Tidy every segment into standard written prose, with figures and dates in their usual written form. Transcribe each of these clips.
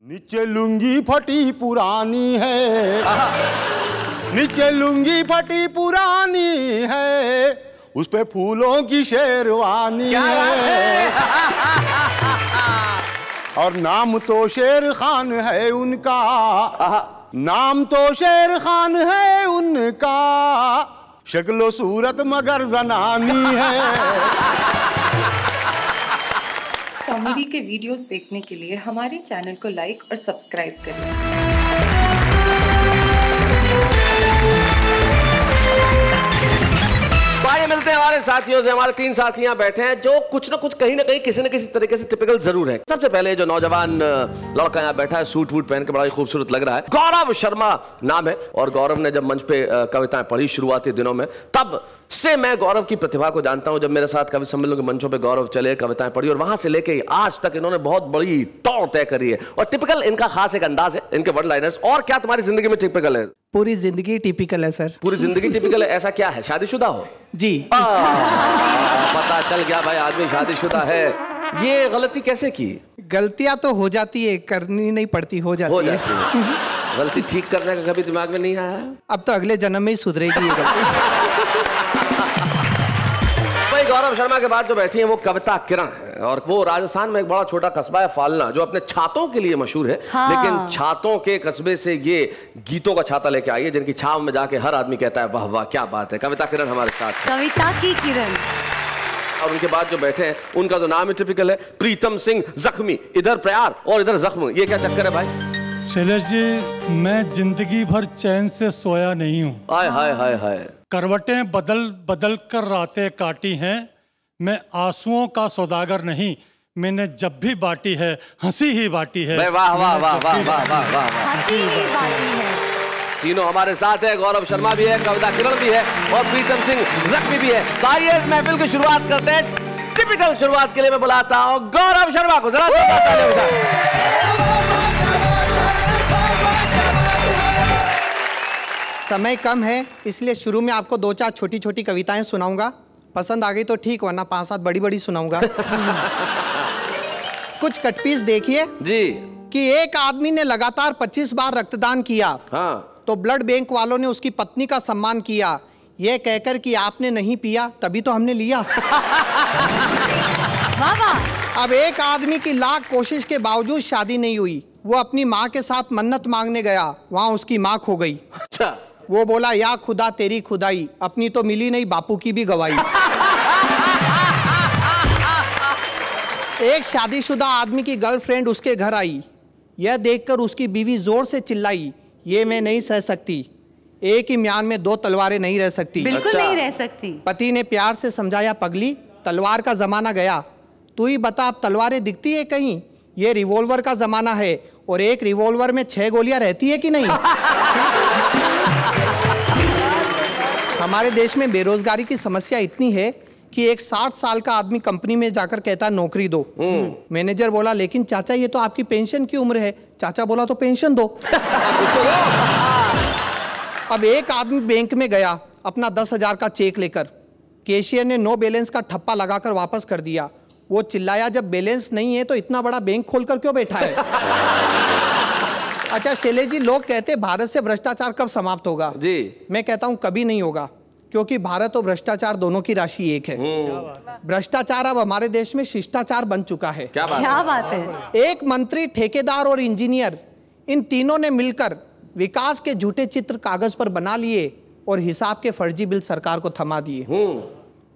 नीचे लुंगी फटी पुरानी है, नीचे लुंगी फटी पुरानी है, उस पे फूलों की शेरवानी है। और नाम तो शेर खान है उनका, नाम तो शेर खान है उनका, शक्लो सूरत मगर जनानी है। कॉमेडी के वीडियोस देखने के लिए हमारे चैनल को लाइक और सब्सक्राइब करें। आइए मिलते हैं हमारे साथियों से। हमारे तीन साथी यहाँ बैठे हैं जो कुछ ना कुछ कहीं ना कहीं किसी न किसी तरीके से टिपिकल जरूर है। सबसे पहले जो नौजवान लड़का यहाँ बैठा है, सूट वूट पहन के बड़ा ही खूबसूरत लग रहा है, गौरव शर्मा नाम है। और गौरव ने जब मंच पे कविताएं पढ़ी शुरुआती दिनों में, तब से मैं गौरव की प्रतिभा को जानता हूं। जब मेरे साथ कवि सम्मेलन के मंचों पे गौरव चले, कविताएं पढ़ी, और वहां से लेके आज तक इन्होंने बहुत बड़ी तौर तय करी है। और टिपिकल इनका खास एक अंदाज है, इनके वन लाइनर्स। और क्या तुम्हारी जिंदगी में टिपिकल है? पूरी जिंदगी टिपिकल है सर। पूरी जिंदगी टिपिकल है? ऐसा क्या है? शादीशुदा हो? जी। पता चल गया भाई, आदमी शादीशुदा है। ये गलती कैसे की? गलतियां तो हो जाती है, करनी नहीं पड़ती, हो जाती है। गलती ठीक करने का कभी दिमाग में नहीं आया? अब तो अगले जन्म में ही सुधरेगी ये गलती। भाई गौरव शर्मा के बाद जो बैठी हैं वो कविता किरण है, और वो राजस्थान में एक बड़ा छोटा कस्बा है फालना, जो अपने छातों के लिए मशहूर है। हाँ। लेकिन छातों के कस्बे से ये गीतों का छाता लेके आई है, जिनकी छाव में जाके हर आदमी कहता है वाह वाह क्या बात है। कविता किरण हमारे साथ, कविता की किरण। और उनके बाद जो बैठे हैं उनका तो नाम ही टिपिकल है, प्रीतम सिंह जख्मी। इधर प्यार और इधर जख्म, ये क्या चक्कर है भाई? शैलेश जी, मैं जिंदगी भर चैन से सोया नहीं हूँ। हाय हाय हाय हाय। करवटें बदल बदल कर रातें काटी हैं, मैं आंसुओं का सौदागर नहीं, मैंने जब भी बांटी है हंसी ही बांटी है। वाह वाह वाह वाह वाह वाह वाह। हंसी ही बांटी है। तीनों हमारे साथ है, गौरव शर्मा भी है, कविता किरण भी है, और प्रीतम सिंह जख्मी भी है। तो आइए इस महफिल की शुरुआत करते हैं। टिपिकल शुरुआत के लिए मैं बुलाता हूँ गौरव शर्मा को। जरा समय कम है, इसलिए शुरू में आपको 2-4 छोटी छोटी कविताएं सुनाऊंगा। पसंद आ गई तो ठीक, वरना 5-7 बड़ी बड़ी सुनाऊंगा। कुछ कटपीस देखिए जी। कि एक आदमी ने लगातार 25 बार रक्तदान किया। हाँ। तो ब्लड बैंक वालों ने उसकी पत्नी का सम्मान किया, यह कहकर कि आपने नहीं पिया तभी तो हमने लिया। अब एक आदमी की लाख कोशिश के बावजूद शादी नहीं हुई। वो अपनी माँ के साथ मन्नत मांगने गया, वहां उसकी माँ खो गई। अच्छा। वो बोला या खुदा तेरी खुदाई, अपनी तो मिली नहीं, बापू की भी गवाही। एक शादीशुदा आदमी की गर्लफ्रेंड उसके घर आई, यह देखकर उसकी बीवी जोर से चिल्लाई, ये मैं नहीं सह सकती, एक ही म्यान में 2 तलवारें नहीं रह सकती। बिल्कुल अच्छा। नहीं रह सकती। पति ने प्यार से समझाया, पगली तलवार का जमाना गया, तू ही बता अब तलवारें दिखती है कहीं? ये रिवॉल्वर का जमाना है, और एक रिवॉल्वर में 6 गोलियां रहती है कि नहीं? हमारे देश में बेरोजगारी की समस्या इतनी है कि एक 60 साल का आदमी कंपनी में जाकर कहता है नौकरी दो। मैनेजर बोला लेकिन चाचा ये तो आपकी पेंशन की उम्र है। चाचा बोला तो पेंशन दो। अब एक आदमी बैंक में गया अपना 10,000 का चेक लेकर, कैशियर ने नो बैलेंस का ठप्पा लगाकर वापस कर दिया। वो चिल्लाया, जब बैलेंस नहीं है तो इतना बड़ा बैंक खोलकर क्यों बैठा है? अच्छा शैलेश जी, लोग कहते हैं भारत से भ्रष्टाचार कब समाप्त होगा? जी मैं कहता हूं कभी नहीं होगा, क्योंकि भारत और भ्रष्टाचार दोनों की राशि एक है। भ्रष्टाचार अब हमारे देश में शिष्टाचार बन चुका है। क्या बात है? एक मंत्री, ठेकेदार और इंजीनियर, इन तीनों ने मिलकर विकास के झूठे चित्र कागज पर बना लिए और हिसाब के फर्जी बिल सरकार को थमा दिए।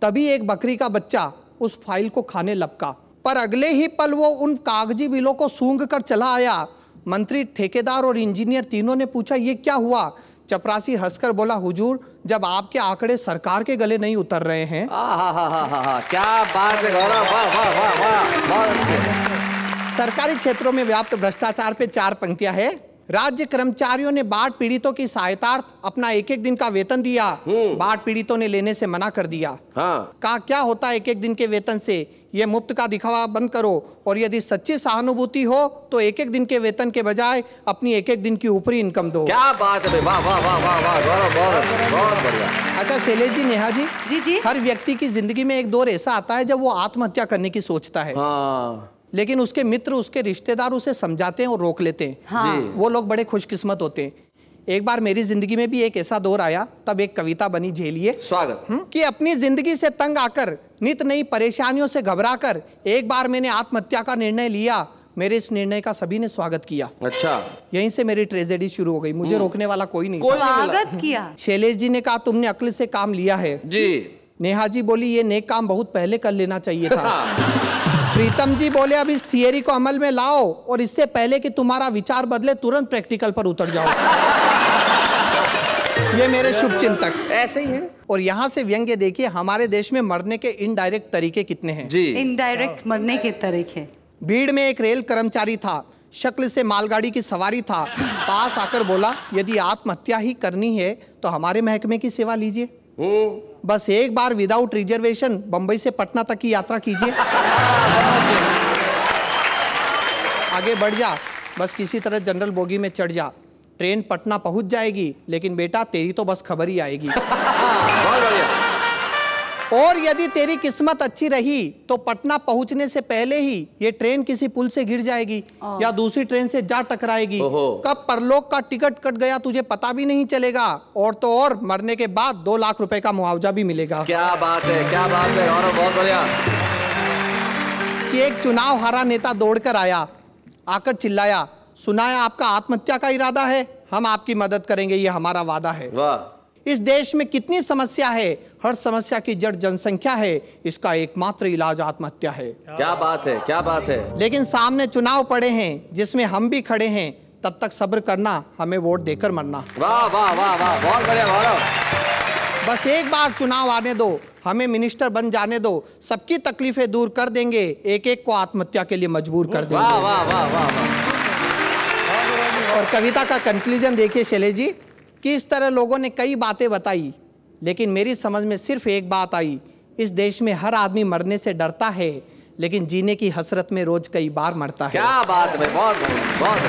तभी एक बकरी का बच्चा उस फाइल को खाने लपका, पर अगले ही पल वो उन कागजी बिलों को सूंघ कर चला आया। मंत्री, ठेकेदार और इंजीनियर तीनों ने पूछा ये क्या हुआ? चपरासी हंसकर बोला, हुजूर जब आपके आंकड़े सरकार के गले नहीं उतर रहे हैं। क्या बात है गौरव, वाह वाह वाह वाह। सरकारी क्षेत्रों में व्याप्त भ्रष्टाचार पे 4 पंक्तियां है। राज्य कर्मचारियों ने बाढ़ पीड़ितों की सहायतार्थ अपना 1-1 दिन का वेतन दिया। बाढ़ पीड़ितों ने लेने से मना कर दिया। हाँ। कहा क्या होता है 1-1 दिन के वेतन से, ये मुफ्त का दिखावा बंद करो, और यदि सच्ची सहानुभूति हो तो 1-1 दिन के वेतन के बजाय अपनी 1-1 दिन की ऊपरी इनकम दो। क्या बात है, वाह वाह वाह वाह वाह, बहुत बढ़िया। अच्छा शैलेश जी, नेहा जी, जी जी, हर व्यक्ति की जिंदगी में एक दौर ऐसा आता है जब वो आत्महत्या करने की सोचता है। लेकिन उसके मित्र, उसके रिश्तेदार उसे समझाते हैं और रोक लेते हैं। हाँ। वो लोग बड़े खुशकिस्मत होते हैं। एक बार मेरी जिंदगी में भी एक ऐसा दौर आया, तब एक कविता बनी झेलिए। स्वागत। कि अपनी जिंदगी से तंग आकर, नित नई परेशानियों से घबराकर एक बार मैंने आत्महत्या का निर्णय लिया। मेरे इस निर्णय का सभी ने स्वागत किया। अच्छा, यहीं से मेरी ट्रेजेडी शुरू हो गई। मुझे रोकने वाला कोई नहीं। स्वागत किया। शैलेश जी ने कहा तुमने अक्ल से काम लिया है जी। नेहा जी बोली ये नेक काम बहुत पहले कर लेना चाहिए था। प्रीतम जी बोले अब इस थियरी को अमल में लाओ और इससे पहले कि तुम्हारा विचार बदले तुरंत प्रैक्टिकल पर उतर जाओ। ये मेरे शुभ चिंतक ऐसे ही है। और यहाँ से व्यंग्य देखिए, हमारे देश में मरने के इनडायरेक्ट तरीके कितने हैं। जी। इनडायरेक्ट मरने के तरीके। भीड़ में एक रेल कर्मचारी था, शक्ल से मालगाड़ी की सवारी था। पास आकर बोला यदि आत्महत्या ही करनी है तो हमारे महकमे की सेवा लीजिए। बस एक बार विदाउट रिजर्वेशन बंबई से पटना तक की यात्रा कीजिए। आगे बढ़ जा, बस किसी तरह जनरल बोगी में चढ़ जा। ट्रेन पटना पहुंच जाएगी, लेकिन बेटा तेरी तो बस खबर ही आएगी। बहुत बढ़िया। और यदि तेरी किस्मत अच्छी रही तो पटना पहुंचने से पहले ही ये ट्रेन किसी पुल से गिर जाएगी या दूसरी ट्रेन से जा टकराएगी। कब परलोक का टिकट कट गया तुझे पता भी नहीं चलेगा। और तो और मरने के बाद 2 लाख रुपए का मुआवजा भी मिलेगा। क्या बात है, क्या बात है। और बहुत बढ़िया। कि एक चुनाव हारा नेता दौड़कर आया, आकर चिल्लाया, सुनाया आपका आत्महत्या का इरादा है, हम आपकी मदद करेंगे, ये हमारा वादा है। वाह। इस देश में कितनी समस्या है, हर समस्या की जड़ जनसंख्या है, इसका एकमात्र इलाज आत्महत्या है। क्या बात है, क्या बात है। लेकिन सामने चुनाव पड़े हैं जिसमें हम भी खड़े हैं, तब तक सब्र करना, हमें वोट देकर मरना। वाह वाह वाह वाह, बहुत बढ़िया गौरव। बस एक बार चुनाव आने दो, हमें मिनिस्टर बन जाने दो, सबकी तकलीफें दूर कर देंगे, एक एक को आत्महत्या के लिए मजबूर कर देंगे। वाह वाह वाह वाह। और कविता का कंक्लूजन देखिए शैलेश जी, कि इस तरह लोगों ने कई बातें बताई, लेकिन मेरी समझ में सिर्फ एक बात आई, इस देश में हर आदमी मरने से डरता है, लेकिन जीने की हसरत में रोज कई बार मरता है। क्या बात है, बहुत बहुत।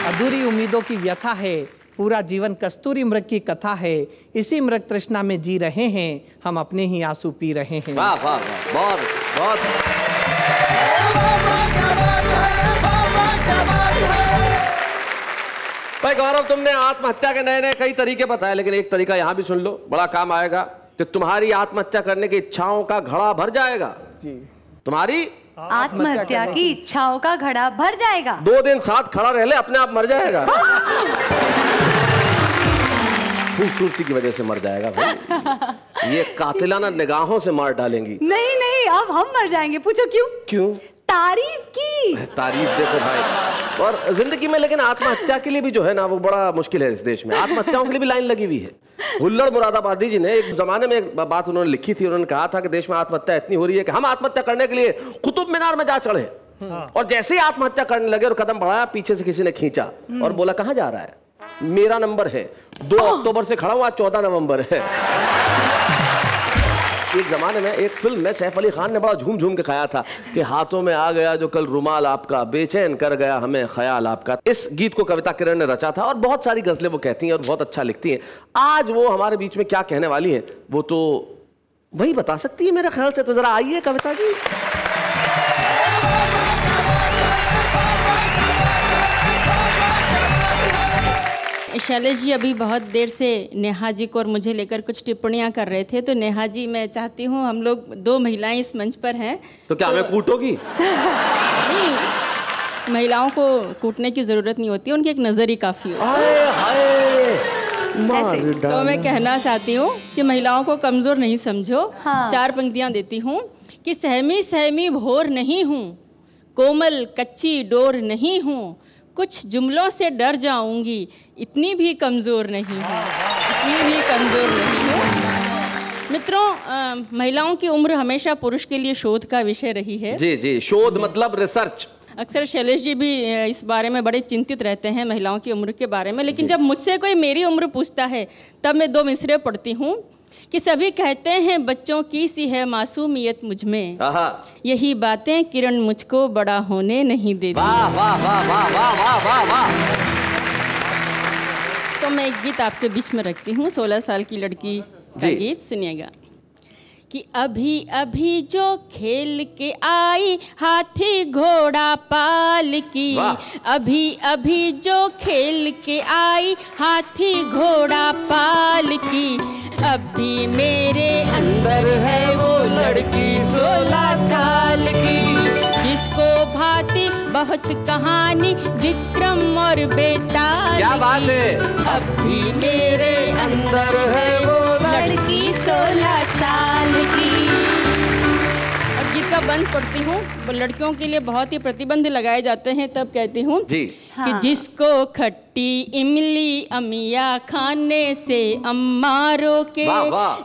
अधूरी उम्मीदों की व्यथा है, पूरा जीवन कस्तूरी मृग की कथा है, इसी मृग तृष्णा में जी रहे हैं, हम अपने ही आंसू पी रहे हैं। वाह वाह वाह, बहुत बहुत। भाई गौरव, तुमने आत्महत्या के नए नए कई तरीके बताए, लेकिन एक तरीका यहाँ भी सुन लो, बड़ा काम आएगा। कि तुम्हारी आत्महत्या करने की इच्छाओं का घड़ा भर जाएगा। जी। तुम्हारी आत्महत्या की इच्छाओं का घड़ा भर जाएगा। 2 दिन साथ खड़ा रह ले, अपने आप मर जाएगा। खूबसूरती की वजह से मर जाएगा भाई। ये कातिलाना निगाहों से मार डालेंगी। नहीं नहीं, अब हम मर जाएंगे। पूछो क्यों? क्यों? तारीफ की। तारीफ देखो भाई। और जिंदगी में लेकिन आत्महत्या के लिए भी जो है ना, वो बड़ा मुश्किल है इस देश में। आत्महत्याओं के लिए भी लाइन लगी हुई है। हुल्लड़ मुरादाबादी जी ने एक जमाने में एक बात उन्होंने लिखी थी। उन्होंने कहा था कि देश में आत्महत्या इतनी हो रही है कि हम आत्महत्या करने के लिए कुतुब मीनार में जा चढ़े। और जैसे ही आत्महत्या करने लगे और कदम बढ़ाया, पीछे से किसी ने खींचा और बोला कहाँ जा रहा है? मेरा नंबर है, 2 अक्टूबर से खड़ा हूं, आज 14 नवंबर है। एक जमाने में एक फिल्म में सैफ अली खान ने बड़ा झूम झूम के खाया था कि हाथों में आ गया जो कल रुमाल आपका, बेचैन कर गया हमें ख्याल आपका। इस गीत को कविता किरण ने रचा था और बहुत सारी गजलें वो कहती हैं और बहुत अच्छा लिखती हैं। आज वो हमारे बीच में क्या कहने वाली हैं वो तो वही बता सकती है मेरे ख्याल से। तो जरा आइए कविता जी। शैलेश जी अभी बहुत देर से नेहा जी को और मुझे लेकर कुछ टिप्पणियां कर रहे थे। तो नेहा जी, मैं चाहती हूं, हम लोग 2 महिलाएं इस मंच पर हैं, तो क्या हमें कूटोगी? नहीं, महिलाओं को कूटने की जरूरत नहीं होती, उनकी एक नज़र ही काफ़ी होती है। तो मैं कहना चाहती हूँ कि महिलाओं को कमज़ोर नहीं समझो। 4 पंक्तियाँ देती हूँ कि सहमी सहमी भोर नहीं हूँ, कोमल कच्ची डोर नहीं हूँ, कुछ जुमलों से डर जाऊंगी, इतनी भी कमज़ोर नहीं हूँ, इतनी भी कमज़ोर नहीं हूँ। मित्रों, महिलाओं की उम्र हमेशा पुरुष के लिए शोध का विषय रही है। जी जी, शोध मतलब रिसर्च। अक्सर शैलेश जी भी इस बारे में बड़े चिंतित रहते हैं महिलाओं की उम्र के बारे में। लेकिन जब मुझसे कोई मेरी उम्र पूछता है तब मैं 2 मिसरे पढ़ती हूँ कि सभी कहते हैं बच्चों की सी है मासूमियत मुझ में, यही बातें किरण मुझको बड़ा होने नहीं देती। वाह वाह वाह वाह वाह वाह वाह वाह। तो मैं एक गीत आपके बीच में रखती हूँ, 16 साल की लड़की का गीत सुनिएगा। कि अभी अभी जो खेल के आई हाथी घोड़ा पाल की, अभी अभी जो खेल के आई हाथी घोड़ा पाल की, अभी मेरे अंदर है वो लड़की 16 साल की, जिसको भाती बहुत कहानी विक्रम और बेताल। क्या बात है। अभी मेरे अंदर है वो लड़की 16 साल की। और गीत का बंद पढ़ती हूँ। लड़कियों के लिए बहुत ही प्रतिबंध लगाए जाते हैं, तब कहती हूँ जी कि जिसको खट्टी इमली अमिया खाने से अम्मा रोके,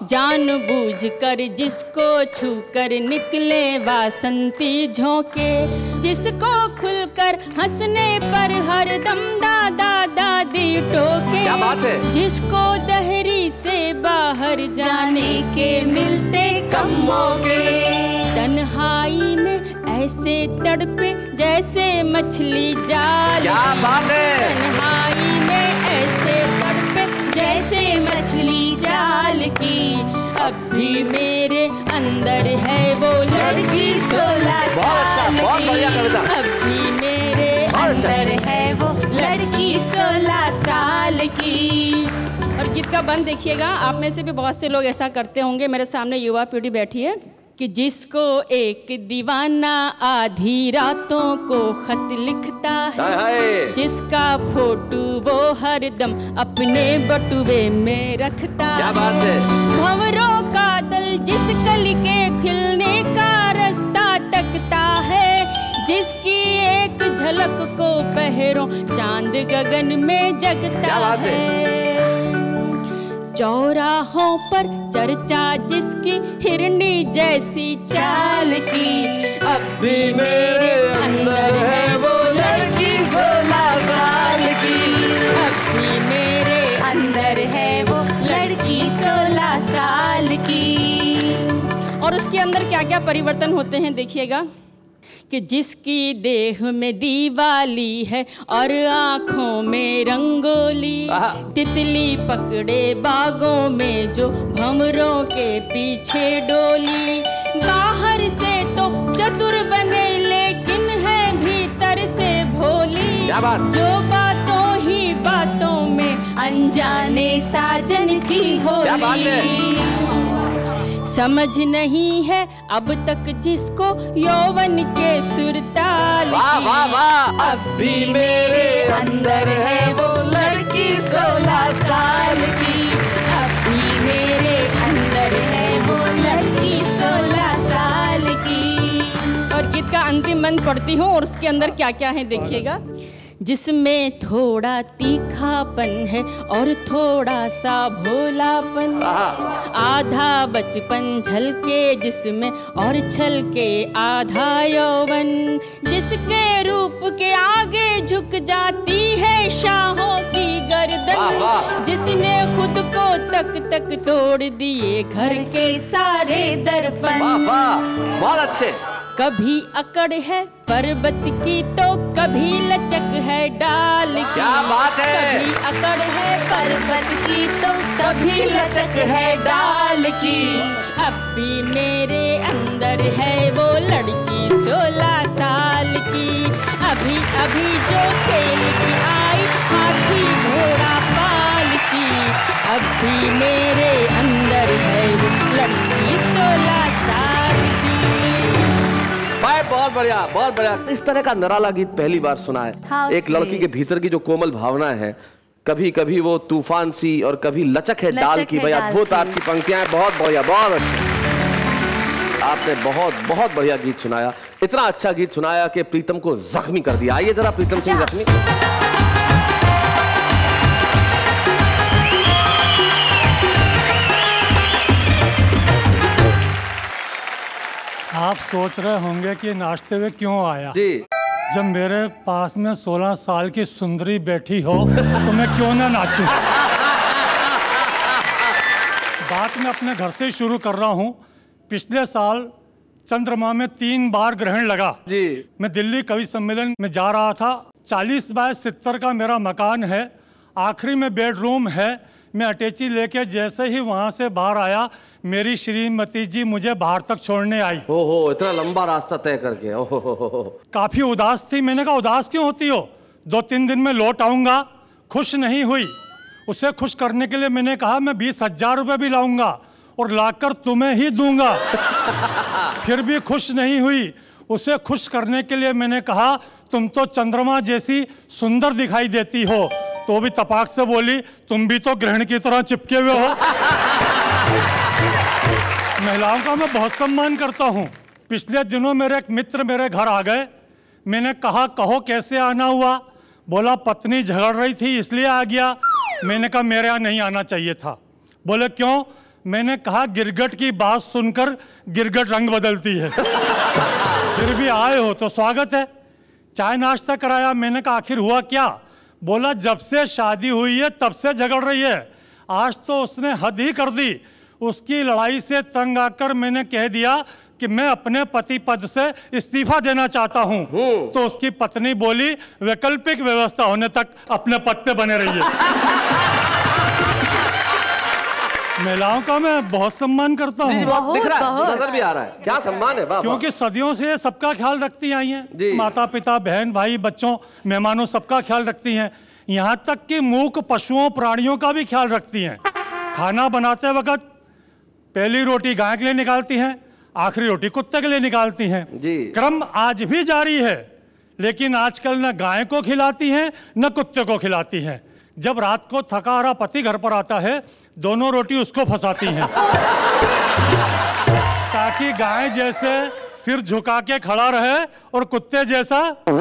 जानबूझ कर जिसको छू कर निकले वासंती झोंके, जिसको खुलकर हंसने पर हरदम दादा दादी टोके, क्या बात है। जिसको दहरी से बाहर जाने के मिलते कम मौके, तन्हाई में ऐसे तड़पे जैसे मछली जाल। क्या बात है। तन्हाई में ऐसे तड़पे जैसे मछली जाल की, अब भी मेरे अंदर है वो लड़की 16 साल की, अब भी मेरे अंदर है वो लड़की 16 साल की। और गीत का बंद देखिएगा। आप में से भी बहुत से लोग ऐसा करते होंगे। मेरे सामने युवा पीढ़ी बैठी है कि जिसको एक दीवाना आधी रातों को खत लिखता है, जिसका फोटो वो हरदम अपने बटुए में रखता है। क्या बात है। भंवरों का दल जिस कली के खिलने का रास्ता तकता है, जिसकी एक झलक को पहरों चांद गगन में जगता है। चौराहों पर चर्चा जिसकी हिरनी जैसी चाल की, अब भी मेरे अंदर है वो लड़की 16 साल की, अब भी मेरे अंदर है वो लड़की 16 साल की। और उसके अंदर क्या क्या परिवर्तन होते हैं देखिएगा कि जिसकी देह में दीवाली है और आँखों में रंगोली, तितली पकड़े बागों में जो भंवरों के पीछे डोली, बाहर से तो चतुर बने लेकिन है भीतर से भोली, जो बातों ही बातों में अनजाने साजन की होली। समझ नहीं है अब तक जिसको यौवन के सुरताल की, अब भी मेरे अंदर है वो लड़की 16 साल की, अब भी मेरे अंदर है वो लड़की 16 साल की। और गीत का अंतिम बंद पढ़ती हूँ और उसके अंदर क्या क्या है देखिएगा। जिसमें थोड़ा तीखापन है और थोड़ा सा भोलापन, आधा बचपन झलके जिसमें और छलके आधा यौवन, जिसके रूप के आगे झुक जाती है शाहों की गर्दन, जिसने खुद को तक तोड़ दिए घर के सारे दर्पण। बहुत अच्छे। कभी अकड़ है पर्वत की तो कभी लचक है डाल की, क्या बात है। कभी अकड़ है पर्वत की तो कभी लचक है डाल की, अब भी मेरे अंदर है वो लड़की 16 साल की, अभी अभी जो खेल की आई हाथी घोड़ा पाल की, अब भी मेरे अंदर है वो लड़की 16 साल की। भाई बहुत बढ़िया, बहुत बढ़िया। इस तरह का निराला गीत पहली बार सुना है। हाँ, एक लड़की के भीतर की जो कोमल भावना है, कभी कभी वो तूफान सी और कभी लचक है डाल की। भाई अद्भुत आपकी पंक्तियां हैं, बहुत बढ़िया, बहुत अच्छा। आपने बहुत बहुत बढ़िया गीत सुनाया, इतना अच्छा गीत सुनाया कि प्रीतम को जख्मी कर दिया। आइए जरा प्रीतम सिंह जख्मी। आप सोच रहे होंगे कि नाचते हुए क्यों आया जी। जब मेरे पास में 16 साल की सुंदरी बैठी हो तो मैं क्यों ना नाचूं। बात मैं अपने घर से शुरू कर रहा हूं। पिछले साल चंद्रमा में 3 बार ग्रहण लगा जी। मैं दिल्ली कवि सम्मेलन में जा रहा था। 40 बाय 70 का मेरा मकान है, आखिरी में बेडरूम है। मैं अटैची लेके जैसे ही वहां से बाहर आया, मेरी श्रीमती जी मुझे बाहर तक छोड़ने आई। ओहो, इतना लंबा रास्ता तय करके। ओहो, काफी उदास थी। मैंने कहा उदास क्यों होती हो, 2-3 दिन में लौट आऊंगा। खुश नहीं हुई। उसे खुश करने के लिए मैंने कहा मैं 20,000 रुपये भी लाऊंगा और लाकर तुम्हें ही दूंगा। फिर भी खुश नहीं हुई। उसे खुश करने के लिए मैंने कहा तुम तो चंद्रमा जैसी सुंदर दिखाई देती हो, तो भी तपाक से बोली तुम भी तो ग्रहण की तरह चिपके हुए हो। महिलाओं का मैं बहुत सम्मान करता हूँ। पिछले दिनों मेरे एक मित्र मेरे घर आ गए। मैंने कहा कहो कैसे आना हुआ। बोला पत्नी झगड़ रही थी इसलिए आ गया। मैंने कहा मेरे यहाँ नहीं आना चाहिए था। बोले क्यों? मैंने कहा गिरगट की बात सुनकर गिरगट रंग बदलती है। फिर भी आए हो तो स्वागत है। चाय नाश्ता कराया। मैंने कहा आखिर हुआ क्या? बोला जब से शादी हुई है तब से झगड़ रही है। आज तो उसने हद ही कर दी। उसकी लड़ाई से तंग आकर मैंने कह दिया कि मैं अपने पति पद से इस्तीफा देना चाहता हूं। तो उसकी पत्नी बोली वैकल्पिक व्यवस्था होने तक अपने पद पे बने रहिए। महिलाओं का मैं बहुत सम्मान करता हूँ। दिख रहा है, नजर भी आ रहा है। क्या सम्मान है बाबा। क्योंकि सदियों से सबका ख्याल रखती आई हैं। माता पिता, बहन भाई, बच्चों, मेहमानों सबका ख्याल रखती हैं। यहाँ तक कि मूक पशुओं प्राणियों का भी ख्याल रखती हैं। खाना बनाते वक्त पहली रोटी गाय के लिए निकालती हैं, आखिरी रोटी कुत्ते के लिए निकालती हैं। क्रम आज भी जारी है। लेकिन आजकल न गाय को खिलाती हैं न कुत्ते को खिलाती हैं। जब रात को थका हारा पति घर पर आता है दोनों रोटी उसको फंसाती हैं ताकि गाय जैसे सिर झुका के खड़ा रहे और कुत्ते जैसा तुम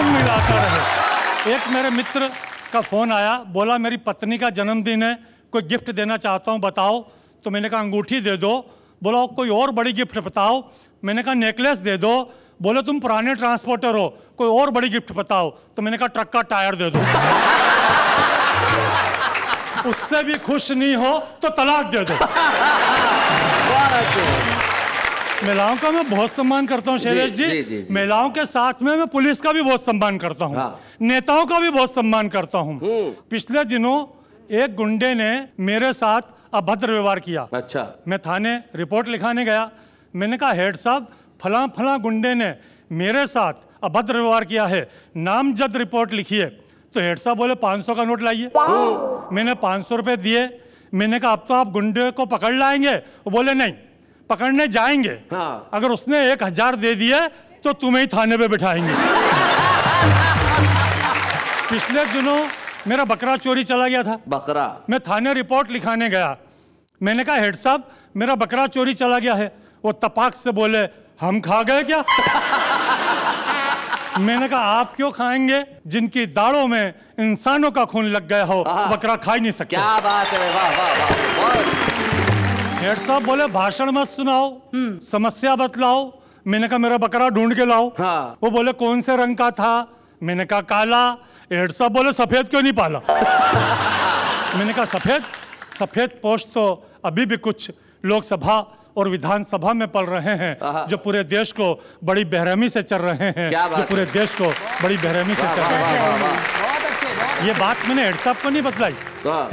मिलाता रहे। एक मेरे मित्र का फोन आया। बोला मेरी पत्नी का जन्मदिन है, कोई गिफ्ट देना चाहता हूँ बताओ। तो मैंने कहा अंगूठी दे दो। बोला कोई और बड़ी गिफ्ट बताओ। मैंने कहा नेकलेस दे दो। बोले तुम पुराने ट्रांसपोर्टर हो, कोई और बड़ी गिफ्ट बताओ। तो मैंने कहा ट्रक का टायर दे दो। उससे भी खुश नहीं हो तो तलाक दे दो। महिलाओं का मैं बहुत सम्मान करता हूँ शैलेश जी। महिलाओं के साथ में मैं पुलिस का भी बहुत सम्मान करता हूँ। नेताओं का भी बहुत सम्मान करता हूँ। पिछले दिनों एक गुंडे ने मेरे साथ अभद्र व्यवहार किया। अच्छा। मैं थाने रिपोर्ट लिखाने गया। मैंने कहा हेड साहब फला फला गुंडे ने मेरे साथ अभद्र व्यवहार किया है, नामजद रिपोर्ट लिखिए। तो हेड साहब बोले 500 का नोट लाइए। मैंने 500 रुपए दिए। मैंने कहा अब तो आप गुंडे को पकड़ लाएंगे? वो बोले नहीं, पकड़ने जाएंगे। अगर उसने 1000 दे दिए तो तुम्हें ही थाने पे बिठाएंगे। पिछले दिनों मेरा बकरा चोरी चला गया था। बकरा? मैं थाने रिपोर्ट लिखाने गया। मैंने कहा हेड साहब मेरा बकरा चोरी चला गया है। वो तपाक से बोले हम खा गए क्या? मैंने कहा आप क्यों खाएंगे? जिनकी दाढ़ों में इंसानों का खून लग गया हो बकरा खा ही नहीं सकते। क्या बात है, वाह वाह वाह। हेड साहब बोले भाषण मत सुनाओ, समस्या बतलाओ। मैंने कहा मेरा बकरा ढूंढ के लाओ। वो बोले कौन से रंग का था? मैंने कहा काला। हेड साहब बोले सफेद क्यों नहीं पाला? मैंने कहा सफेद पोस्ट तो अभी भी कुछ लोकसभा और विधानसभा में पल रहे हैं जो पूरे देश को बड़ी बेरहमी से चल रहे हैं। जो पूरे देश को बड़ी बेरहमी से चल रहे हैं। ये बात मैंने हेड साहब को नहीं बतलाई।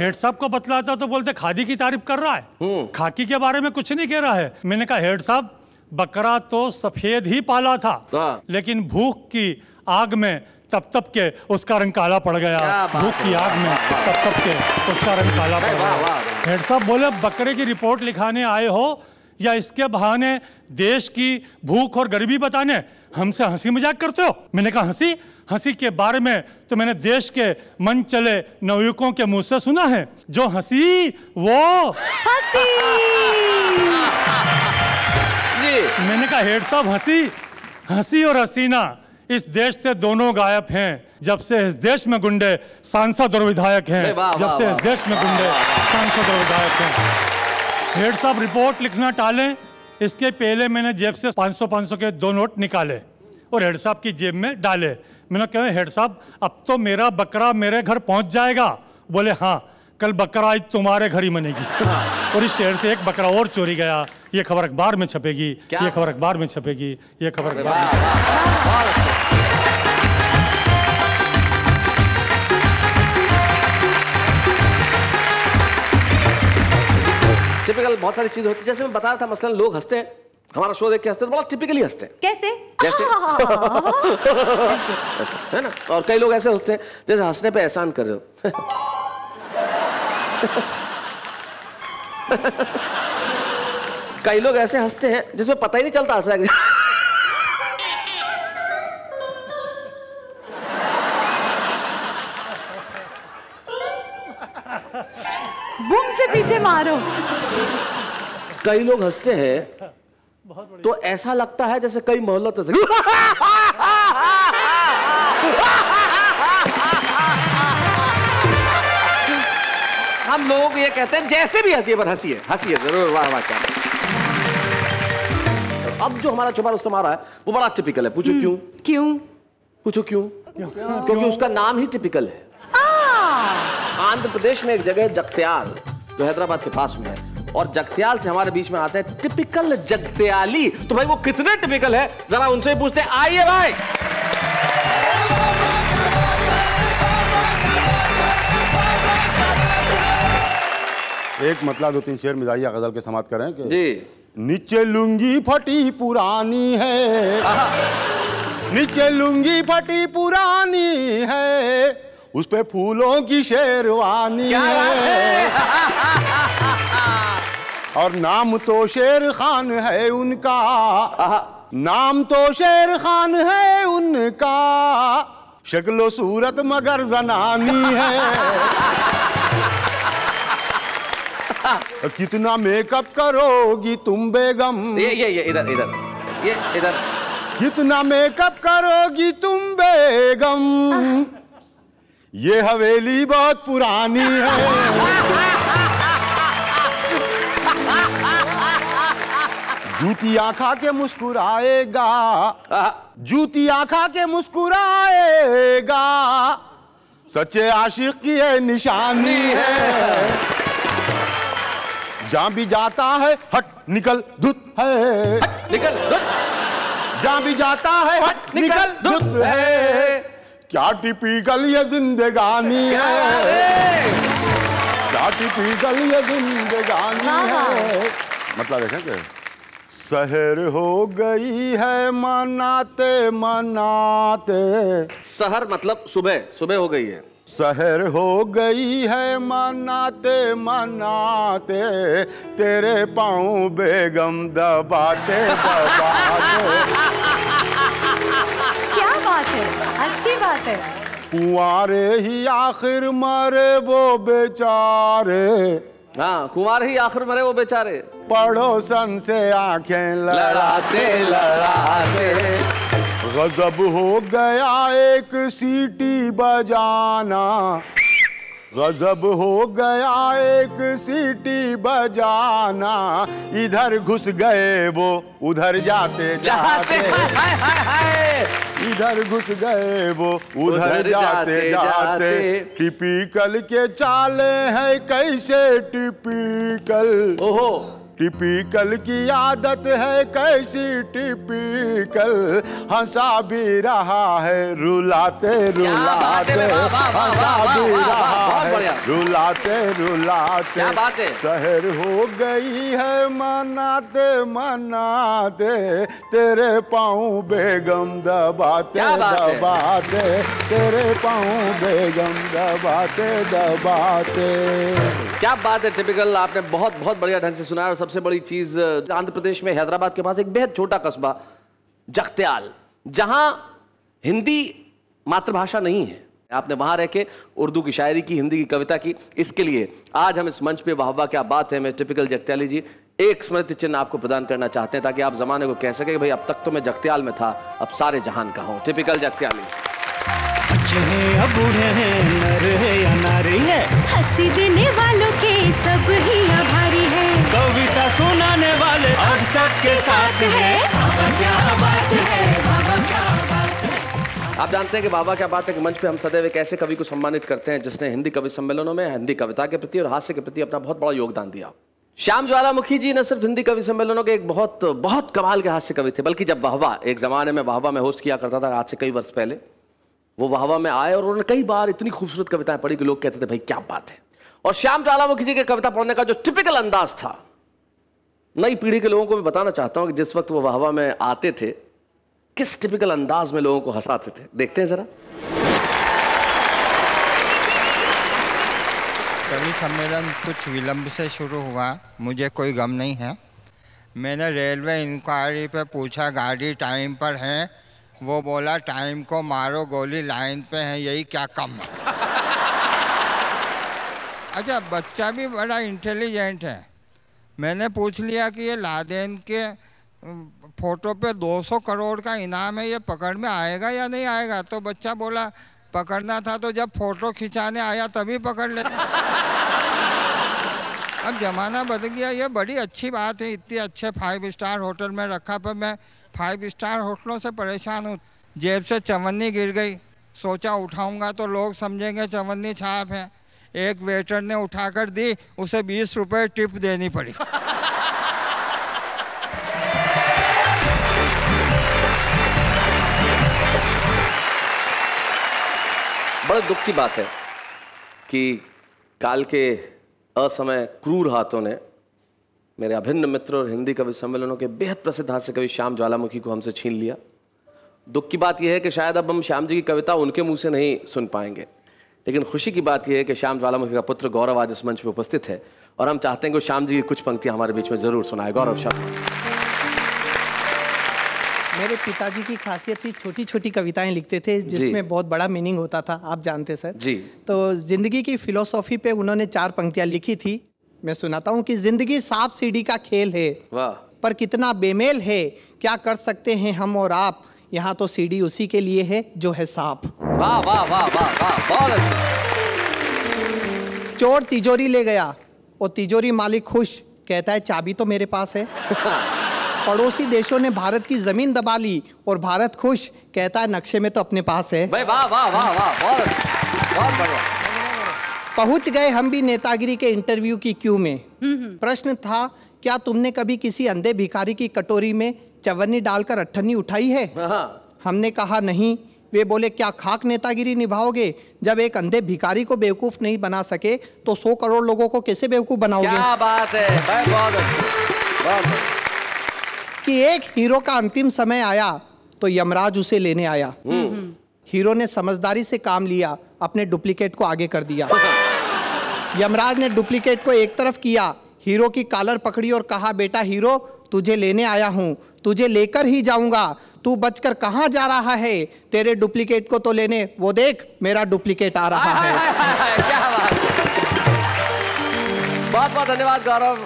हेड साहब को बतलाता तो बोलते खादी की तारीफ कर रहा है, खाकी के बारे में कुछ नहीं कह रहा है। मैंने कहा हेड साहब बकरा तो सफेद ही पाला था, लेकिन भूख की आग में तप के उसका रंग काला पड़ गया। भूख की आग में तप के उसका रंग काला पड़ गया। हेड साहब बोले बकरे की रिपोर्ट लिखाने आए हो या इसके बहाने देश की भूख और गरीबी बताने हमसे हंसी मजाक करते हो? मैंने कहा हंसी के बारे में तो मैंने देश के मन चले नवयुवकों के मुंह से सुना है। जो हंसी वो हंसी। मैंने कहा हेड साहब हंसी और हसीना इस देश से दोनों गायब हैं जब से इस देश में गुंडे सांसद और विधायक हैं। जब से इस देश में गुंडे सांसद और विधायक हैं। हेड साहब रिपोर्ट लिखना टालें, इसके पहले मैंने जेब से 500 के 2 नोट निकाले और हेड साहब की जेब में डाले। मैंने कहा हेड साहब अब तो मेरा बकरा मेरे घर पहुंच जाएगा। बोले हाँ कल बकरा आज तुम्हारे घर ही बनेगी। और इस शहर से एक बकरा और चोरी गया। ये खबर अखबार में छपेगी, ये खबर अखबार में छपेगी, ये खबर अखबार में। टिपिकल बहुत सारी चीज होती है, जैसे मैं बता रहा था, मसलन लोग हंसते हैं, हमारा शो देख के हंसते हैं, बड़ा टिपिकली हंसते हैं। कैसे? जैसे है ना, और कई लोग ऐसे होते हैं जैसे हंसने पे एहसान कर रहे हो। कई लोग ऐसे हंसते हैं जिसमें पता ही नहीं चलता हंस रहा है। बूम से पीछे मारो। कई लोग हंसते हैं तो ऐसा लगता है जैसे कई मोहल्लों से हम लोग ये कहते हैं जैसे भी हंसिए, पर हंसिए, हंसिए जरूर, वाह वाह। क्या अब जो हमारा छुपा रुस्तम आ रहा है वो बड़ा टिपिकल है। पूछो क्यों? क्यों? पूछो क्यों? क्योंकि उसका नाम ही टिपिकल है। आंध्र प्रदेश में एक जगह है जगत्याल, जो हैदराबाद के पास में है, और जगत्याल से हमारे बीच में आते हैं टिपिकल जगत्याली। तो भाई वो कितने टिपिकल है जरा उनसे ही पूछते हैं। आइए भाई। एक मतलब 2-3 शेर मिजाइया गजल के समाप्त करें कि जी। नीचे लुंगी फटी पुरानी है, नीचे लुंगी फटी पुरानी है, उस पे फूलों की शेरवानी है, और नाम तो शेर खान है उनका, नाम तो शेर खान है उनका, शक्लो सूरत मगर जनानी है। कितना मेकअप करोगी तुम बेगम, ये इधर इधर, ये इधर, कितना मेकअप करोगी तुम बेगम, ये हवेली बहुत पुरानी है। जूतियां खा के मुस्कुराएगा, जूतियां खा के मुस्कुराएगा, सच्चे आशिक की ये निशानी है। जहां भी जाता है हट निकल धुत है, हट निकल धुत, जहां भी जाता है हट निकल धुत है। क्या टिपिकल ये जिंदगानी है, क्या टिपिकल ये जिंदगानी है। मतलब देखें कि सहर हो गई है मनाते मनाते, सहर मतलब सुबह, सुबह हो गई है, सहर हो गई है मनाते मनाते, तेरे पाँव बेगम दबाते दबाते। क्या बात है, अच्छी बात है। कुंवारे ही आखिर मरे वो बेचारे, हाँ कुंवार ही आखिर मरे वो बेचारे, पड़ोसन से आंखें लड़ाते लड़ाते। गजब हो गया एक सीटी बजाना, गजब हो गया एक सीटी बजाना, इधर घुस गए वो उधर जाते जाते, इधर घुस गए वो उधर जाते जाते। टिपिकल के चाले हैं कैसे टिपिकल, ओहो टिपिकल की आदत है कैसी टिपिकल, हंसा भी रहा है रुलाते रुलाते, हंसा भी रहा है रुलाते रुलाते। शहर हो गई है मनाते मनाते, तेरे पाँव बेगम दबाते दबाते, तेरे पाँव बेगम दबाते दबाते। क्या बात है, टिपिकल आपने बहुत बहुत बढ़िया ढंग से सुनाया। और सबसे बड़ी चीज, आंध्र प्रदेश में हैदराबाद के पास एक बेहद छोटा कस्बा जगत्याल, जहां हिंदी मातृभाषा नहीं है, आपने वहां रह के उर्दू की शायरी की, हिंदी की कविता की। इसके लिए आज हम इस मंच पे वाह वाह क्या बात है में टिपिकल जगत्याली जी एक स्मृति चिन्ह आपको प्रदान करना चाहते हैं, ताकि आप जमाने को कह सके कि भाई अब तक तो मैं जगत्याल में था, अब सारे जहान का हूं। टिपिकल जगत्याली। बच्चे हैं या बूढ़े हैं, नर है या नारी है, हंसी देने वालों के सब ही आभारी है, कविता सुनाने वाले अब सबके साथ है। बाबा क्या बात है, बाबा क्या बात है। आप जानते हैं कि बाबा क्या बात है कि मंच पे हम सदैव एक ऐसे कवि को सम्मानित करते हैं जिसने हिंदी कवि सम्मेलनों में हिंदी कविता के प्रति और हास्य के प्रति अपना बहुत बड़ा योगदान दिया। श्याम ज्वालामुखी जी न सिर्फ हिंदी कवि सम्मेलनों के एक बहुत बहुत कमाल के हास्य कवि थे, बल्कि जब वाहवा एक जमाने में वाहवा में होस्ट किया करता था, आज से कई वर्ष पहले, वो वाहवा में आए और उन्होंने कई बार इतनी खूबसूरत कविताएं पढ़ी कि लोग कहते थे भाई क्या बात है। और श्याम ज्वालामुखी जी के कविता पढ़ने का जो टिपिकल अंदाज था नई पीढ़ी के लोगों को मैं बताना चाहता हूँ कि जिस वक्त वो वाह वाह में आते थे किस टिपिकल अंदाज में लोगों को हंसाते थे। देखते हैं जरा। कवि सम्मेलन कुछ विलंब से शुरू हुआ, मुझे कोई गम नहीं है। मैंने रेलवे इंक्वायरी पे पूछा गाड़ी टाइम पर है, वो बोला टाइम को मारो गोली लाइन पे है, यही क्या कम है। अच्छा, बच्चा भी बड़ा इंटेलिजेंट है। मैंने पूछ लिया कि ये लादेन के फोटो पे 200 करोड़ का इनाम है, ये पकड़ में आएगा या नहीं आएगा? तो बच्चा बोला पकड़ना था तो जब फोटो खिंचाने आया तभी पकड़ लेता। अब ज़माना बदल गया, ये बड़ी अच्छी बात है। इतने अच्छे 5 स्टार होटल में रखा, पर मैं 5 स्टार होटलों से परेशान हूँ। जेब से चवन्नी गिर गई, सोचा उठाऊंगा तो लोग समझेंगे चवन्नी छाप है। एक वेटर ने उठाकर दी, उसे 20 रुपए टिप देनी पड़ी। बड़ा दुख की बात है कि काल के असमय क्रूर हाथों ने मेरे अभिन्न मित्र और हिंदी कवि सम्मेलनों के बेहद प्रसिद्ध हास्य कवि श्याम ज्वालामुखी को हमसे छीन लिया। दुख की बात यह है कि शायद अब हम श्याम जी की कविता उनके मुंह से नहीं सुन पाएंगे, लेकिन खुशी की बात यह है कि श्याम ज्वालामुखी का पुत्र गौरव आज इस मंच पर उपस्थित है और हम चाहते हैं कि श्याम जी की कुछ पंक्तियां हमारे बीच में जरूर सुनाए। गौरव शब्द। मेरे पिताजी की खासियत थी छोटी छोटी कविताएं लिखते थे जिसमें बहुत बड़ा मीनिंग होता था, आप जानते सर जी। तो जिंदगी की फिलोसॉफी पे उन्होंने 4 पंक्तियां लिखी थी, मैं सुनाता हूँ कि जिंदगी सांप सीढ़ी का खेल है, वाह, पर कितना बेमेल है, क्या कर सकते हैं हम और आप, यहाँ तो सीढ़ी उसी के लिए है जो है सांप। वाह वाह वाह वाह वाह, बहुत अच्छा। चोर तिजोरी ले गया और तिजोरी मालिक खुश, कहता है चाबी तो मेरे पास है। पड़ोसी देशों ने भारत की जमीन दबा ली और भारत खुश, कहता है नक्शे में तो अपने पास है। वाह वाह वाह वाह, बहुत बढ़िया। पहुंच गए हम भी नेतागिरी के इंटरव्यू की क्यू में। प्रश्न था, क्या तुमने कभी किसी अंधे भिखारी की कटोरी में चवन्नी डालकर अट्ठन्नी उठाई है? हमने कहा नहीं। वे बोले, क्या खाक नेतागिरी निभाओगे? जब एक अंधे भिखारी को बेवकूफ नहीं बना सके तो 100 करोड़ लोगों को कैसे बेवकूफ बनाओगे? क्या बात है, बहुत अच्छा। कि एक हीरो का अंतिम समय आया तो यमराज उसे लेने आया। हीरो ने समझदारी से काम लिया, अपने डुप्लीकेट को आगे कर दिया। यमराज ने डुप्लीकेट को एक तरफ किया, हीरो की कॉलर पकड़ी और कहा, बेटा हीरो, तुझे लेने आया हूं, तुझे लेकर ही जाऊंगा, तू बचकर कहां जा रहा है? तेरे डुप्लीकेट को तो लेने, वो देख मेरा डुप्लीकेट आ रहा है। क्या बात। बहुत बहुत धन्यवाद गौरव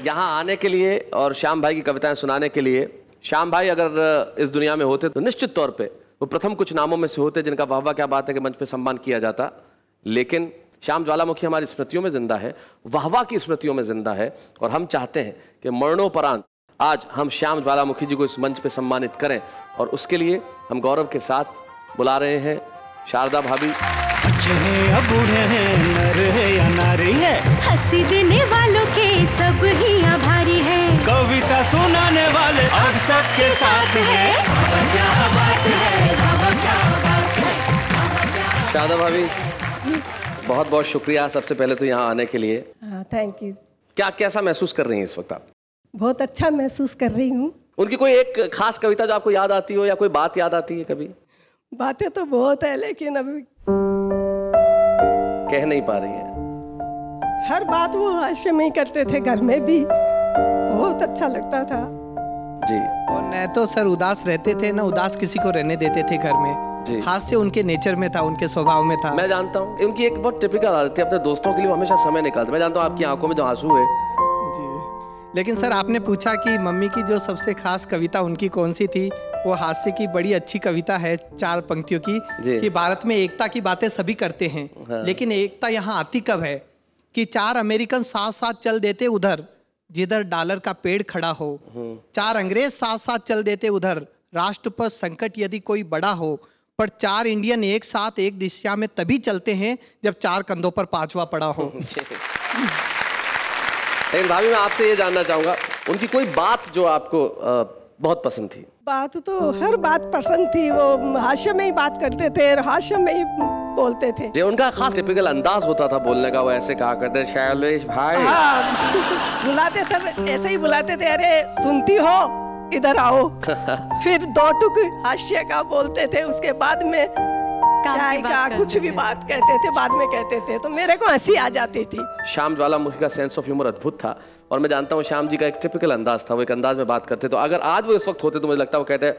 यहाँ आने के लिए और श्याम भाई की कविताएं सुनाने के लिए। श्याम भाई अगर इस दुनिया में होते तो निश्चित तौर पे वो प्रथम कुछ नामों में से होते जिनका वाह वाह क्या बात है कि मंच पे सम्मान किया जाता, लेकिन श्याम ज्वालामुखी हमारी स्मृतियों में जिंदा है, वाह वाह की स्मृतियों में जिंदा है और हम चाहते हैं कि मरणोपरांत आज हम श्याम ज्वालामुखी जी को इस मंच पे सम्मानित करें और उसके लिए हम गौरव के साथ बुला रहे हैं शारदा भाभी। बच्चे हैं या बूढ़े हैं, नर है या नारी है, हंसी देने वालों के सब ही आभारी है, कविता सुनाने वाले अब सबके साथ है। शारदा भाभी बहुत बहुत शुक्रिया सबसे पहले तो यहाँ आने के लिए। Thank you. क्या कैसा महसूस कर रही हैं इस वक्त आप? बहुत अच्छा महसूस कर रही हूँ। उनकी कोई एक खास कविता जो आपको याद आती हो या कोई बात याद आती है कभी? बातें तो बहुत है लेकिन अभी कह नहीं पा रही है। हर बात वो हास्य में ही करते थे, घर में भी बहुत अच्छा लगता था जी। और न तो सर उदास रहते थे, ना उदास किसी को रहने देते थे घर में। हास्य उनके नेचर में था, उनके स्वभाव में था। मैं जानता हूँ उनकी एक बहुत टिपिकल आदत थी, अपने दोस्तों के लिए हमेशा समय निकालते। मैं जानता हूँ आपकी आंखों में जो आंसू है जी। लेकिन सर आपने पूछा कि मम्मी की जो सबसे खास कविता उनकी कौन सी थी, वो हास्य की बड़ी अच्छी कविता है 4 पंक्तियों की कि भारत में एकता की बातें सभी करते हैं, हाँ। लेकिन एकता यहाँ आती कब है कि 4 अमेरिकन साथ साथ चल देते उधर जिधर डॉलर का पेड़ खड़ा हो, 4 अंग्रेज साथ साथ चल देते उधर राष्ट्र पर संकट यदि कोई बड़ा हो, पर 4 इंडियन एक साथ एक दिशा में तभी चलते हैं जब 4 कंधों पर 5वां पड़ा हो। लेकिन भाभी मैं आपसे ये जानना चाहूँगा उनकी कोई बात जो आपको बहुत पसंद थी? बात तो हर बात पसंद थी, वो हास्य में ही बात करते थे और हास्य में ही बोलते थे। ये उनका खास टिपिकल अंदाज होता था बोलने का, वो ऐसे कहा करते शैलेश भाई। हाँ, बुलाते थे ऐसे ही बुलाते थे, अरे सुनती हो इधर आओ। फिर 2 टुक हास्य का बोलते थे, उसके बाद में चाय का कुछ भी बात कहते थे, बाद में कहते थे, तो मेरे को हंसी आ जाती थी। श्याम ज्वालामुखी का सेंस ऑफ ह्यूमर अद्भुत था, और मैं जानता हूँ श्याम जी का एक टिपिकल अंदाज था, वो एक अंदाज में बात करते। तो अगर आज वो इस वक्त होते तो मुझे लगता है वो कहते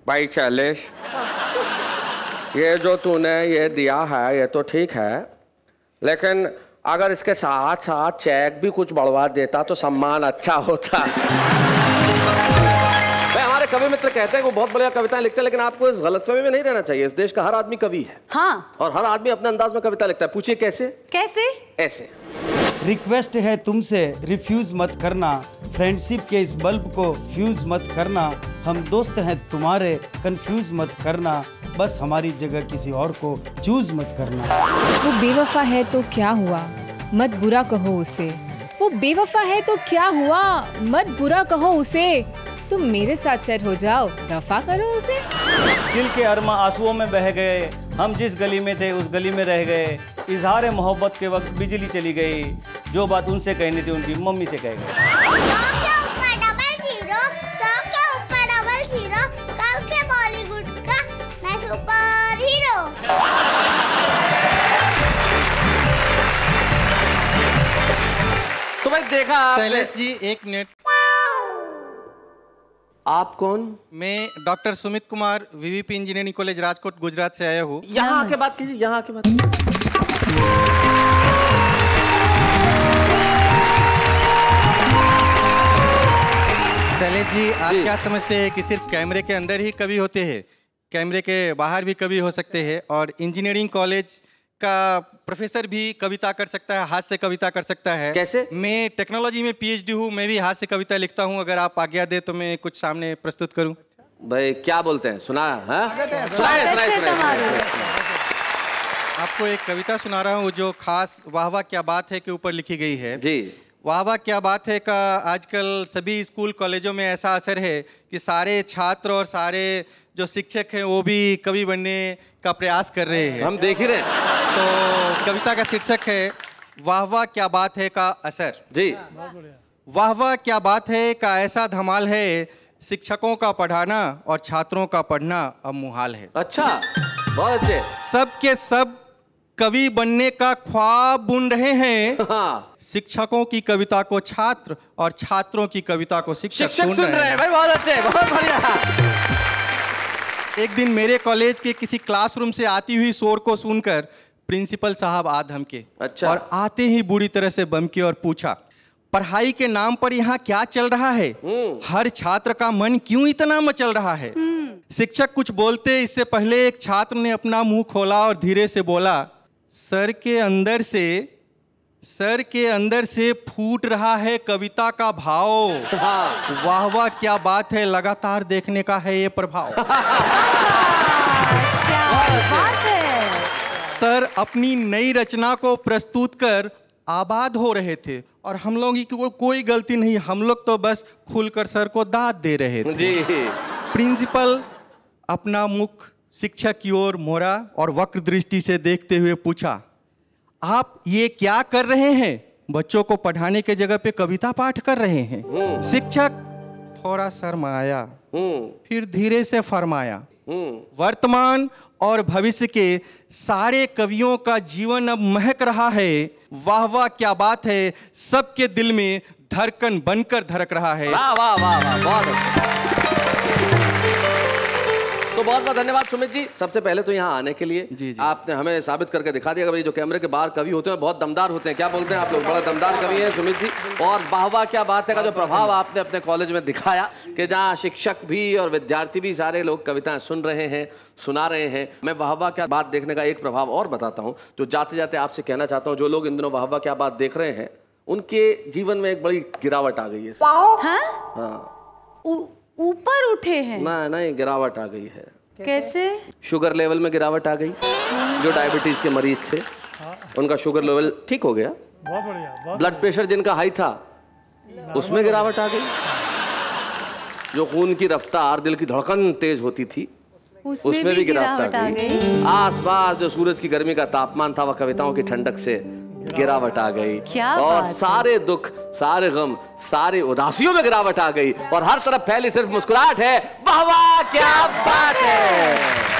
भाई शैलेश, ये जो तूने ये दिया है ये तो ठीक है, लेकिन अगर इसके साथ साथ चेक भी कुछ बढ़वा देता तो सम्मान अच्छा होता। हमारे कवि मित्र कहते हैं कि वो बहुत बढ़िया कविताएं लिखते हैं, लेकिन आपको इस गलतफहमी में नहीं रहना चाहिए। इस देश का हर आदमी कवि है। हाँ। और हर आदमी अपने अंदाज में कविता लिखता है। पूछिए कैसे? कैसे? ऐसे। रिक्वेस्ट है तुमसे रिफ्यूज मत करना, फ्रेंडशिप के इस बल्ब को फ्यूज मत करना, हम दोस्त हैं तुम्हारे कंफ्यूज मत करना, बस हमारी जगह किसी और को चूज मत करना। वो बेवफा है तो क्या हुआ, मत बुरा कहो उसे। वो बेवफा है तो क्या हुआ, मत बुरा कहो उसे। तुम मेरे साथ सेट हो जाओ, दफा करो उसे। दिल के अरमा आंसुओं में बह गए, हम जिस गली में थे उस गली में रह गए। इजहार मोहब्बत के वक्त बिजली चली गई, जो बात उनसे कहनी थी उनकी मम्मी से कह गए। तो भाई देखा शैलेश जी, 1 मिनट। आप कौन? मैं doctor Sumit Kumar, VVP engineering college Rajkot Gujarat से आया हूँ। यहाँ आके बात कीजिए, यहाँ आके बात कीजिए। शैलेश जी, आप क्या समझते हैं कि सिर्फ कैमरे के अंदर ही कवि होते हैं? कैमरे के बाहर भी कवि हो सकते हैं, और इंजीनियरिंग कॉलेज का प्रोफेसर भी कविता कर सकता है, हाथ से कविता कर सकता है। कैसे? मैं टेक्नोलॉजी में पीएचडी हूँ, मैं भी हाथ से कविता लिखता हूँ। अगर आप आज्ञा दे तो मैं कुछ सामने प्रस्तुत करूँ। भाई क्या बोलते हैं, सुना? आपको एक कविता सुना रहा हूँ जो खास वाह वाह क्या बात है के ऊपर लिखी गई है। जी। वाह वाह क्या बात है का आजकल सभी स्कूल कॉलेजों में ऐसा असर है कि सारे छात्र और सारे जो शिक्षक हैं वो भी कवि बनने का प्रयास कर रहे हैं। हम देख ही रहे हैं। तो कविता का शीर्षक है वाह वाह क्या बात है का असर। जी। वाह वाह क्या बात है का ऐसा धमाल है, शिक्षकों का पढ़ाना और छात्रों का पढ़ना अब मुहाल है। अच्छा, बहुत अच्छे। सब के सब कवि बनने का ख्वाब बुन रहे हैं। हाँ। शिक्षकों की कविता को छात्र और छात्रों की कविता को शिक्षक सुन रहे हैं। भाई बहुत अच्छे, बहुत बढ़िया। एक दिन मेरे कॉलेज के किसी क्लासरूम से आती हुई शोर को सुनकर प्रिंसिपल साहब आ धमके। अच्छा। और आते ही बुरी तरह से बमके और पूछा, पढ़ाई के नाम पर यहाँ क्या चल रहा है? हर छात्र का मन क्यों इतना मचल रहा है? शिक्षक कुछ बोलते इससे पहले एक छात्र ने अपना मुंह खोला और धीरे से बोला, सर के अंदर से फूट रहा है कविता का भाव। वाह वाह क्या बात है, लगातार देखने का है ये प्रभाव। क्या बात है। सर अपनी नई रचना को प्रस्तुत कर आबाद हो रहे थे और हम लोगों की कोई गलती नहीं, हम लोग तो बस खुलकर सर को दाद दे रहे थे। जी। प्रिंसिपल अपना मुख शिक्षक की ओर मोड़ा और वक्र दृष्टि से देखते हुए पूछा, आप ये क्या कर रहे हैं? बच्चों को पढ़ाने के जगह पे कविता पाठ कर रहे हैं। शिक्षक थोड़ा शर्माया, फिर धीरे से फरमाया, वर्तमान और भविष्य के सारे कवियों का जीवन अब महक रहा है। वाह वाह क्या बात है, सबके दिल में धड़कन बनकर धड़क रहा है। वाह वाह वाह वाह, बहुत तो बहुत बहुत धन्यवाद सुमित जी, सबसे पहले तो यहाँ आने के लिए। जी। आपने हमें साबित करके दिखा दिया कि भाई जो कैमरे के बाहर कवि होते हैं बहुत दमदार होते हैं। क्या बोलते हैं आप लोग? बड़ा दमदार कवि हैं सुमित जी। और वाह वाह क्या बात है का जो प्रभाव आपने अपने कॉलेज में दिखाया कि जहाँ शिक्षक भी और विद्यार्थी भी सारे लोग कविताएं सुन रहे हैं, सुना रहे हैं। मैं वाह वाह क्या बात देखने का एक प्रभाव और बताता हूँ जो जाते जाते आपसे कहना चाहता हूँ। जो लोग इन दिनों वाह वाह क्या बात देख रहे हैं उनके जीवन में एक बड़ी गिरावट आ गई है। हाँ, ऊपर उठे हैं? नहीं, गिरावट आ गई है। कैसे? शुगर लेवल में गिरावट आ गई। जो डायबिटीज के मरीज थे उनका शुगर लेवल ठीक हो गया। बहुत बढ़िया। ब्लड प्रेशर जिनका हाई था उसमें गिरावट आ गई। जो खून की रफ्तार, दिल की धड़कन तेज होती थी उसमें भी गिरावट आ गई। आसपास जो सूरज की गर्मी का तापमान था वह कविताओं की ठंडक से गिरावट आ गई। और सारे दुख, सारे गम, सारी उदासियों में गिरावट आ गई और हर तरफ फैली सिर्फ मुस्कुराहट है। वाह वाह क्या बात है।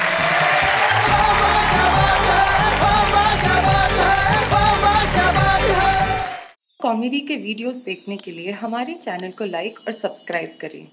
कॉमेडी के वीडियोस देखने के लिए हमारे चैनल को लाइक और सब्सक्राइब करें।